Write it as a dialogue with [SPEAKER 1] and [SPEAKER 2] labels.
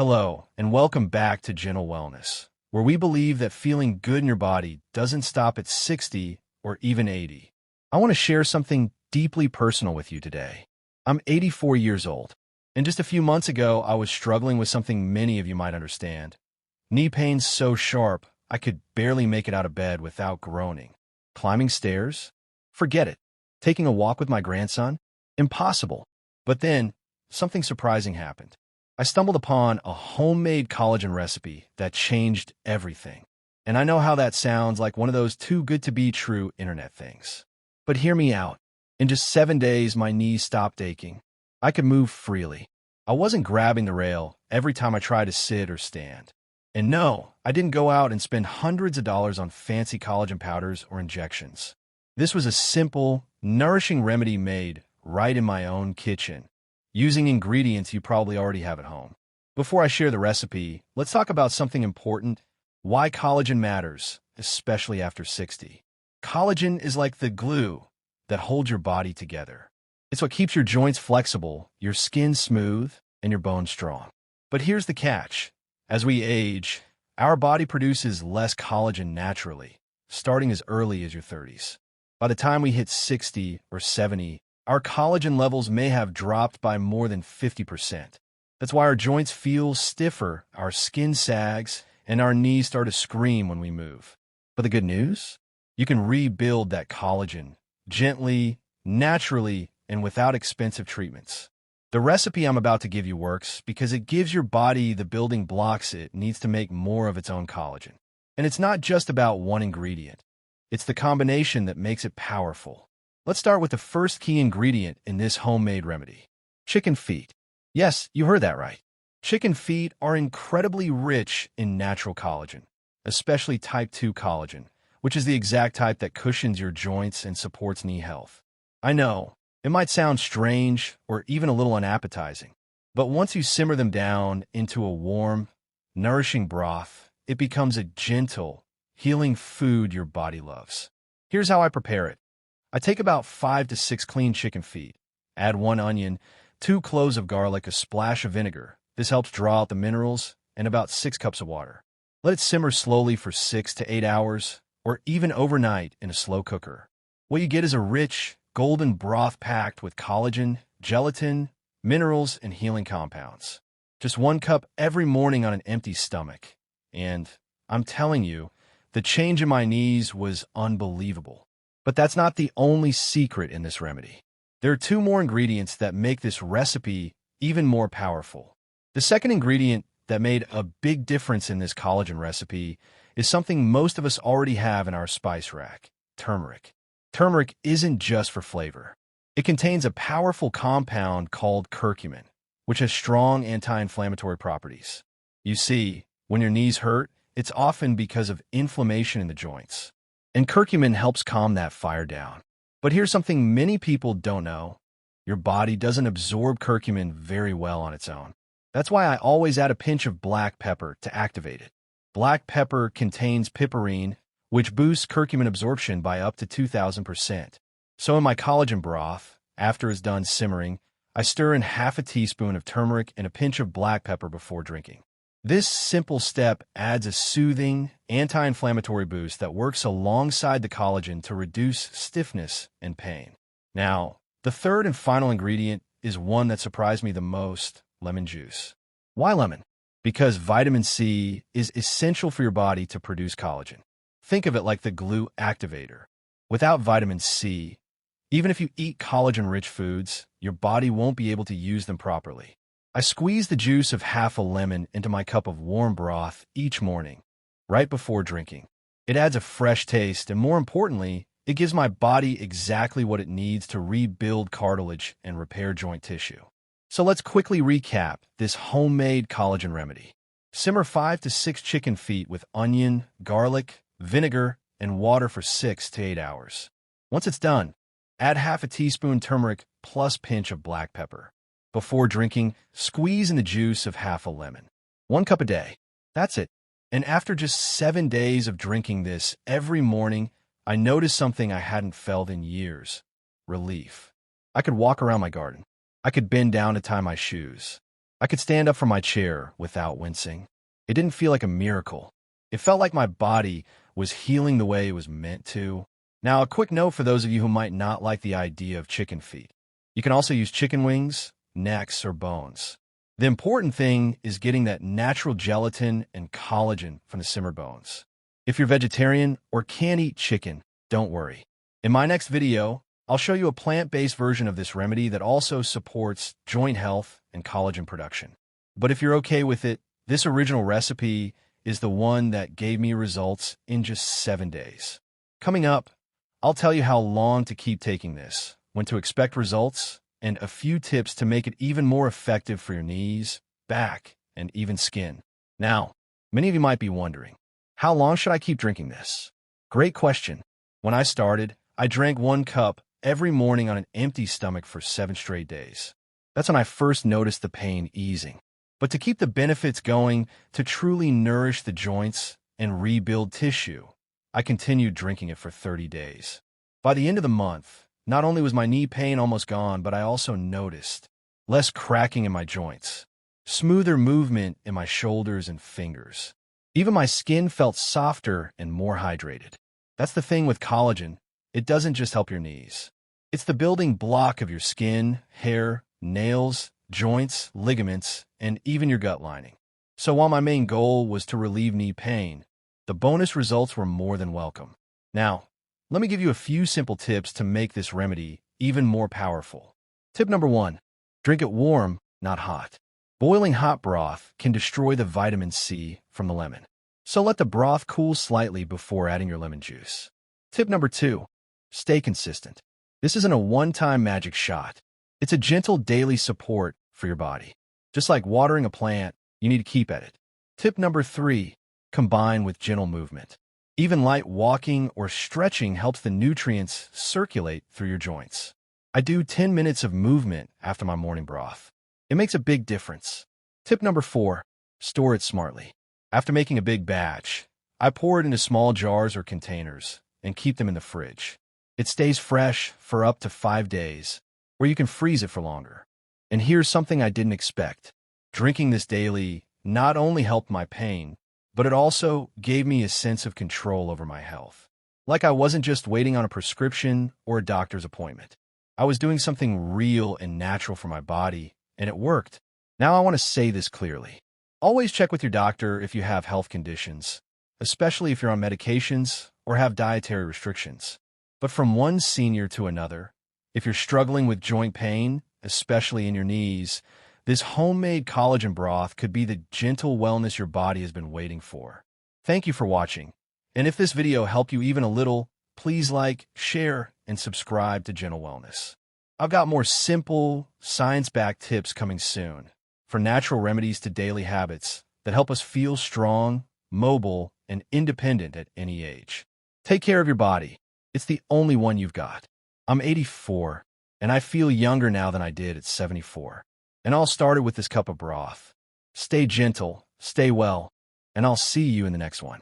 [SPEAKER 1] Hello, and welcome back to Gentle Wellness, where we believe that feeling good in your body doesn't stop at 60 or even 80. I want to share something deeply personal with you today. I'm 84 years old, and just a few months ago, I was struggling with something many of you might understand. Knee pain so sharp, I could barely make it out of bed without groaning. Climbing stairs? Forget it. Taking a walk with my grandson? Impossible. But then, something surprising happened. I stumbled upon a homemade collagen recipe that changed everything. And I know how that sounds, like one of those too good to be true internet things. But hear me out. In just 7 days, my knees stopped aching. I could move freely. I wasn't grabbing the rail every time I tried to sit or stand. And no, I didn't go out and spend hundreds of dollars on fancy collagen powders or injections. This was a simple, nourishing remedy made right in my own kitchen, using ingredients you probably already have at home. Before I share the recipe, let's talk about something important: why collagen matters, especially after 60. Collagen is like the glue that holds your body together. It's what keeps your joints flexible, your skin smooth, and your bones strong. But here's the catch. As we age, our body produces less collagen naturally, starting as early as your 30s. By the time we hit 60 or 70, our collagen levels may have dropped by more than 50%. That's why our joints feel stiffer, our skin sags, and our knees start to scream when we move. But the good news? You can rebuild that collagen gently, naturally, and without expensive treatments. The recipe I'm about to give you works because it gives your body the building blocks it needs to make more of its own collagen. And it's not just about one ingredient. It's the combination that makes it powerful. Let's start with the first key ingredient in this homemade remedy: chicken feet. Yes, you heard that right. Chicken feet are incredibly rich in natural collagen, especially type 2 collagen, which is the exact type that cushions your joints and supports knee health. I know, it might sound strange or even a little unappetizing, but once you simmer them down into a warm, nourishing broth, it becomes a gentle, healing food your body loves. Here's how I prepare it. I take about 5 to 6 clean chicken feet, add 1 onion, 2 cloves of garlic, a splash of vinegar. This helps draw out the minerals, and about 6 cups of water. Let it simmer slowly for 6 to 8 hours, or even overnight in a slow cooker. What you get is a rich, golden broth packed with collagen, gelatin, minerals, and healing compounds. Just 1 cup every morning on an empty stomach. And I'm telling you, the change in my knees was unbelievable. But that's not the only secret in this remedy. There are 2 more ingredients that make this recipe even more powerful. The second ingredient that made a big difference in this collagen recipe is something most of us already have in our spice rack: turmeric. Turmeric isn't just for flavor. It contains a powerful compound called curcumin, which has strong anti-inflammatory properties. You see, when your knees hurt, it's often because of inflammation in the joints. And curcumin helps calm that fire down. But here's something many people don't know. Your body doesn't absorb curcumin very well on its own. That's why I always add a pinch of black pepper to activate it. Black pepper contains piperine, which boosts curcumin absorption by up to 2,000%. So in my collagen broth, after it's done simmering, I stir in half a teaspoon of turmeric and a pinch of black pepper before drinking. This simple step adds a soothing, anti-inflammatory boost that works alongside the collagen to reduce stiffness and pain. Now, the third and final ingredient is one that surprised me the most: lemon juice. Why lemon? Because vitamin C is essential for your body to produce collagen. Think of it like the glue activator. Without vitamin C, even if you eat collagen-rich foods, your body won't be able to use them properly. I squeeze the juice of half a lemon into my cup of warm broth each morning, right before drinking. It adds a fresh taste, and more importantly, it gives my body exactly what it needs to rebuild cartilage and repair joint tissue. So let's quickly recap this homemade collagen remedy. Simmer 5 to 6 chicken feet with onion, garlic, vinegar, and water for 6 to 8 hours. Once it's done, add half a teaspoon turmeric plus pinch of black pepper. Before drinking, squeeze in the juice of half a lemon. 1 cup a day. That's it. And after just 7 days of drinking this every morning, I noticed something I hadn't felt in years: relief. I could walk around my garden. I could bend down to tie my shoes. I could stand up from my chair without wincing. It didn't feel like a miracle. It felt like my body was healing the way it was meant to. Now, a quick note for those of you who might not like the idea of chicken feet. You can also use chicken wings, necks, or bones. The important thing is getting that natural gelatin and collagen from the simmer bones. If you're vegetarian or can't eat chicken, don't worry. In my next video, I'll show you a plant-based version of this remedy that also supports joint health and collagen production. But if you're okay with it, this original recipe is the one that gave me results in just 7 days. Coming up, I'll tell you how long to keep taking this, when to expect results, and a few tips to make it even more effective for your knees, back, and even skin. Now, many of you might be wondering, how long should I keep drinking this? Great question. When I started, I drank 1 cup every morning on an empty stomach for 7 straight days. That's when I first noticed the pain easing. But to keep the benefits going, to truly nourish the joints and rebuild tissue, I continued drinking it for 30 days. By the end of the month, not only was my knee pain almost gone, but I also noticed less cracking in my joints, smoother movement in my shoulders and fingers. Even my skin felt softer and more hydrated. That's the thing with collagen. It doesn't just help your knees. It's the building block of your skin, hair, nails, joints, ligaments, and even your gut lining. So while my main goal was to relieve knee pain, the bonus results were more than welcome. Now, let me give you a few simple tips to make this remedy even more powerful. Tip number 1, drink it warm, not hot. Boiling hot broth can destroy the vitamin C from the lemon. So let the broth cool slightly before adding your lemon juice. Tip number 2, stay consistent. This isn't a one-time magic shot. It's a gentle daily support for your body. Just like watering a plant, you need to keep at it. Tip number 3, combine with gentle movement. Even light walking or stretching helps the nutrients circulate through your joints. I do 10 minutes of movement after my morning broth. It makes a big difference. Tip number 4, store it smartly. After making a big batch, I pour it into small jars or containers and keep them in the fridge. It stays fresh for up to 5 days, or you can freeze it for longer. And here's something I didn't expect. Drinking this daily not only helped my pain, but it also gave me a sense of control over my health. Like I wasn't just waiting on a prescription or a doctor's appointment. I was doing something real and natural for my body, and it worked. Now I want to say this clearly. Always check with your doctor if you have health conditions, especially if you're on medications or have dietary restrictions. But from one senior to another, if you're struggling with joint pain, especially in your knees, this homemade collagen broth could be the gentle wellness your body has been waiting for. Thank you for watching. And if this video helped you even a little, please like, share, and subscribe to Gentle Wellness. I've got more simple, science-backed tips coming soon for natural remedies to daily habits that help us feel strong, mobile, and independent at any age. Take care of your body. It's the only one you've got. I'm 84, and I feel younger now than I did at 74. And all started with this cup of broth. Stay gentle, stay well, and I'll see you in the next one.